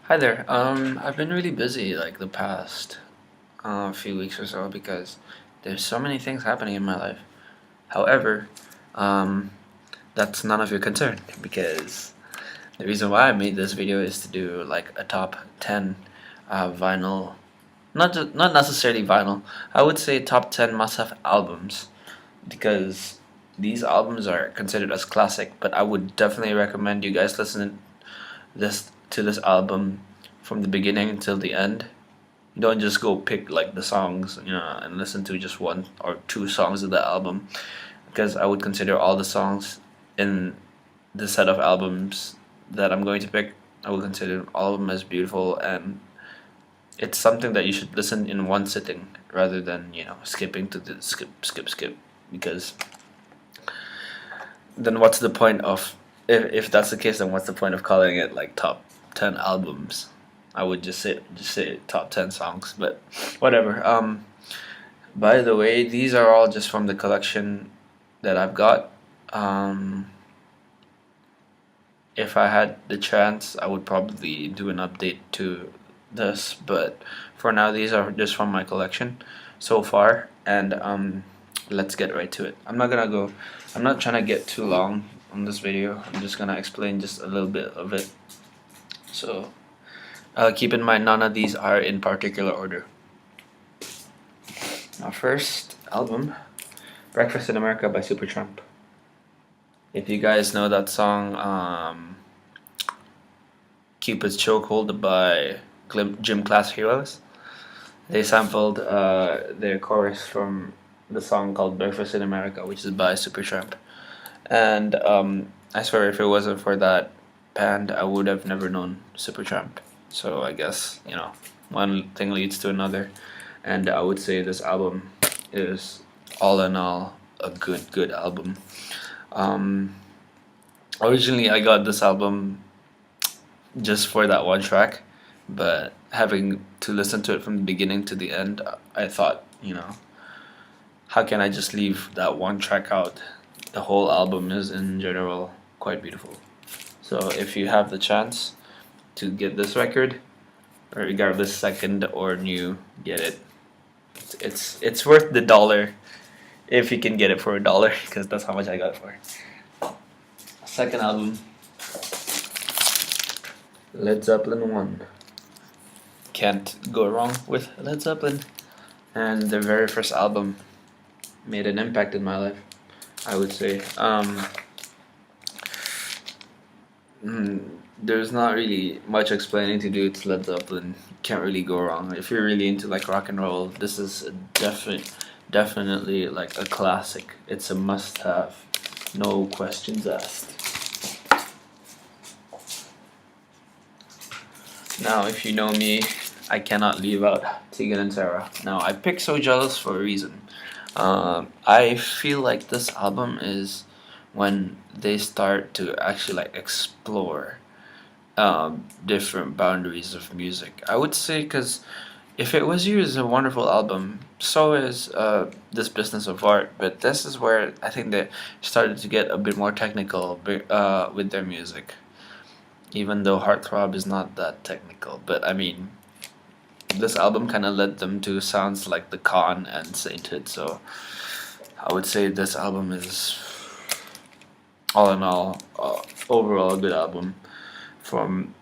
Hi there. I've been really busy like the past few weeks or so because there's so many things happening in my life. However, um, that's none of your concern because the reason why I made this video is to do like a top 10 vinyl, not necessarily vinyl. I would say top 10 must-have albums because these albums are considered as classic. But I would definitely recommend you guys listen this album from the beginning until the end. Don't just go pick like the songs, and listen to just one or two songs of the album, because I would consider all the songs in the set of albums that I'm going to pick. I would consider all of them as beautiful, and it's something that you should listen in one sitting rather than skipping to the skip, because then what's the point of, if that's the case, then what's the point of calling it like top 10 albums? I would just say top 10 songs, but whatever. By the way, these are all just from the collection that I've got. If I had the chance, I would probably do an update to this, but for now, these are just from my collection so far, and let's get right to it. I'm not trying to get too long on this video. I'm just gonna explain just a little bit of it. So keep in mind, none of these are in particular order. Now, first album, Breakfast in America by Supertramp. If you guys know that song, Cupid's Chokehold by Gym Class Heroes, they sampled their chorus from the song called Breakfast in America, which is by Supertramp. And I swear, if it wasn't for that band, I would have never known Supertramp. So I guess, one thing leads to another, and I would say this album is all in all a good album. Originally, I got this album just for that one track, but having to listen to it from the beginning to the end, I thought, how can I just leave that one track out? The whole album is in general quite beautiful. So if you have the chance to get this record, or regardless second or new, get it. It's worth the dollar if you can get it for $1, because that's how much I got it for. Second album, Led Zeppelin 1. Can't go wrong with Led Zeppelin. And their very first album made an impact in my life, I would say. There's not really much explaining to do. It's Led Zeppelin. Can't really go wrong. If you're really into like rock and roll, this is definitely like a classic. It's a must-have, no questions asked. Now, if you know me, I cannot leave out Tegan and Sarah. Now, I picked So Jealous for a reason. I feel like this album is when they start to actually like explore different boundaries of music. I would say, because If It Was You is a wonderful album, so is This Business of Art, but this is where I think they started to get a bit more technical with their music, even though Heartthrob is not that technical. But I mean, this album kind of led them to sounds like The Con and Sainted, so I would say this album is all in all overall a good album. From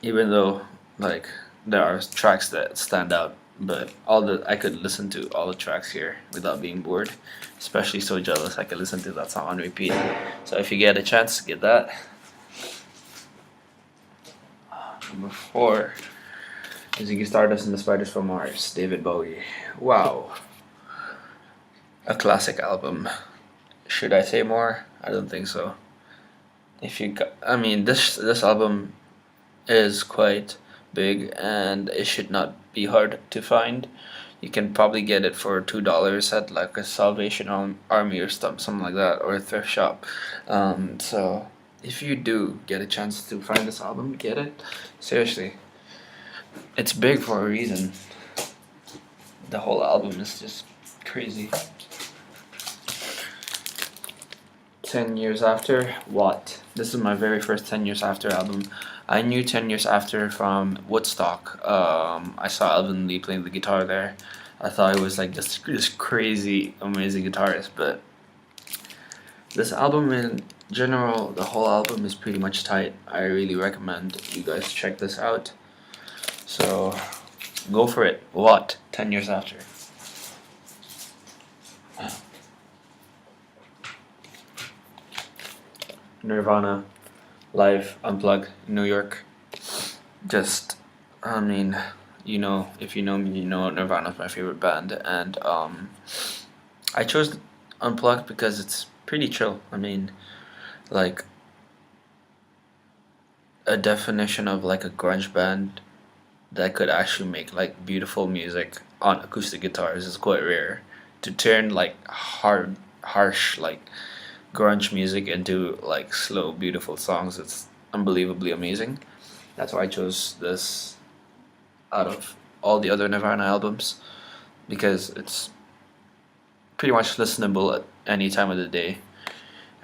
Even though like there are tracks that stand out, but I could listen to all the tracks here without being bored. Especially So Jealous, I could listen to that song on repeat. So if you get a chance, get that. Number 4, Ziggy Stardust and the Spiders from Mars, David Bowie. Wow, a classic album. Should I say more? I don't think so. I mean, this album is quite big, and it should not be hard to find. You can probably get it for $2 at like a Salvation Army or something like that, or a thrift shop. So if you do get a chance to find this album, get it. Seriously, it's big for a reason. The whole album is just crazy. 10 years after, what? This is my very first 10 Years After album. I knew 10 Years After from Woodstock. I saw Alvinlee playing the guitar there. I thought it was like this crazy, amazing guitarist. But this album in general, the whole album is pretty much tight. I really recommend you guys check this out. So go for it. What? 10 Years After. Nirvana live unplug in New York. Just, I mean, if you know me, you know Nirvana's my favorite band, and I chose unplugged because it's pretty chill. I mean, like a definition of like a grunge band that could actually make like beautiful music on acoustic guitars is quite rare. To turn like harsh like grunge music into like slow, beautiful songs, it's unbelievably amazing. That's why I chose this out of all the other Nirvana albums, because it's pretty much listenable at any time of the day.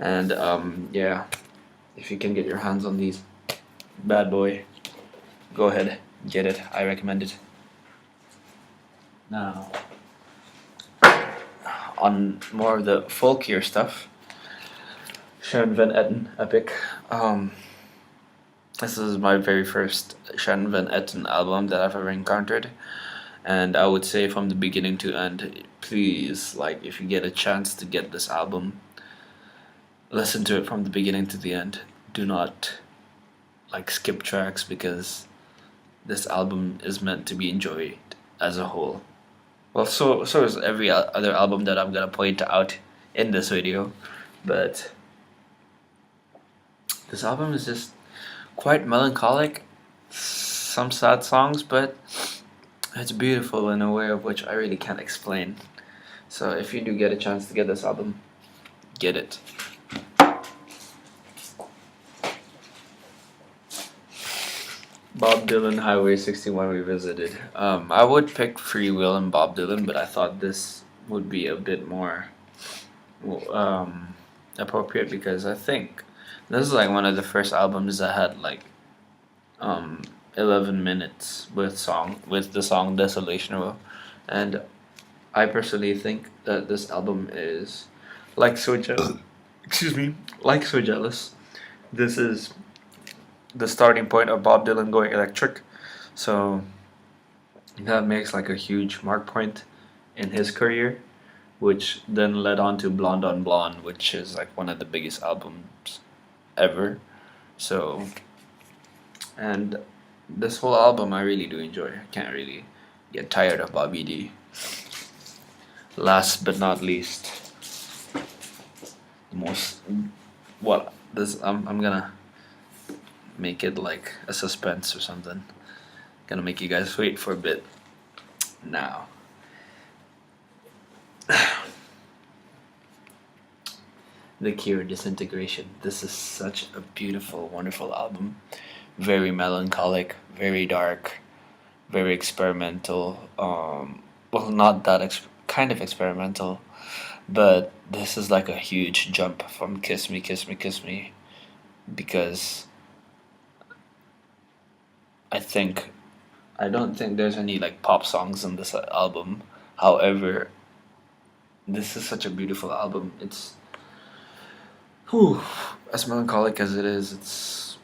And yeah, if you can get your hands on these bad boy, go ahead, get it. I recommend it. Now, on more of the folkier stuff, Sharon Van Etten, Epic. This is my very first Sharon Van Etten album that I've ever encountered, and I would say from the beginning to end, please, like, if you get a chance to get this album, listen to it from the beginning to the end. Do not like skip tracks, because this album is meant to be enjoyed as a whole. Well, so is every other album that I'm gonna point out in this video, but this album is just quite melancholic, some sad songs, but it's beautiful in a way of which I really can't explain. So if you do get a chance to get this album, get it. Bob Dylan, Highway 61 Revisited. I would pick Free Will and Bob Dylan, but I thought this would be a bit more appropriate, because I think this is like one of the first albums that had like 11 minutes with the song Desolation Row, and I personally think that this album is like so excuse me, like So Jealous. This is the starting point of Bob Dylan going electric, so that makes like a huge mark point in his career, which then led on to Blonde on Blonde, which is like one of the biggest albums ever. So, and this whole album I really do enjoy. I can't really get tired of Bobby D. Last but not least, the most, well, this I'm gonna make it like a suspense or something. Gonna make you guys wait for a bit. Now, The Cure, Disintegration. This is such a beautiful, wonderful album. Very melancholic, very dark, very experimental. Well, not that kind of experimental, but this is like a huge jump from Kiss Me, Kiss Me, Kiss Me, because I don't think there's any like pop songs in this album. However, this is such a beautiful album. It's as melancholic as it is, it's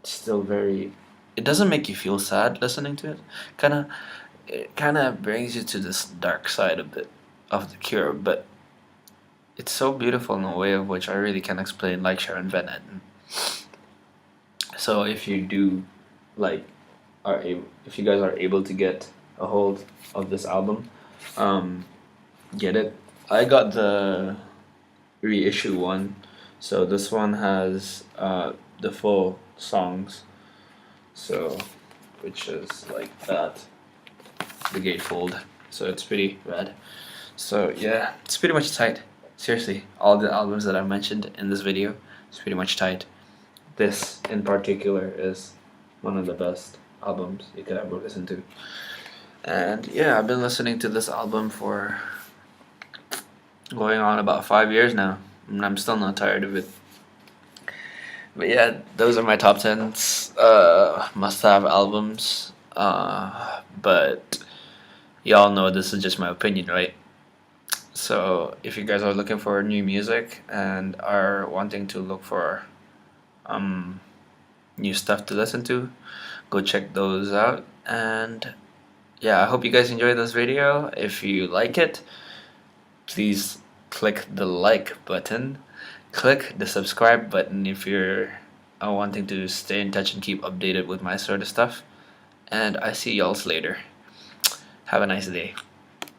still very. It doesn't make you feel sad listening to it. It kind of brings you to this dark side a bit of The Cure, but it's so beautiful in a way of which I really can't explain, like Sharon Van Etten. So if you do like if you guys are able to get a hold of this album, get it. I got the reissue one, so this one has the full songs, so which is like that, the gatefold, so it's pretty rad. So yeah, it's pretty much tight. Seriously, all the albums that I mentioned in this video, it's pretty much tight. This in particular is one of the best albums you could ever listen to. And yeah, I've been listening to this album for going on about 5 years now, and I'm still not tired of it. But yeah, those are my top 10s must have albums. But y'all know this is just my opinion, right? So if you guys are looking for new music and are wanting to look for um new stuff to listen to, go check those out. And yeah, I hope you guys enjoyed this video. If you like it, please click the like button, click the subscribe button if you're wanting to stay in touch and keep updated with my sort of stuff. And I see y'all later. Have a nice day.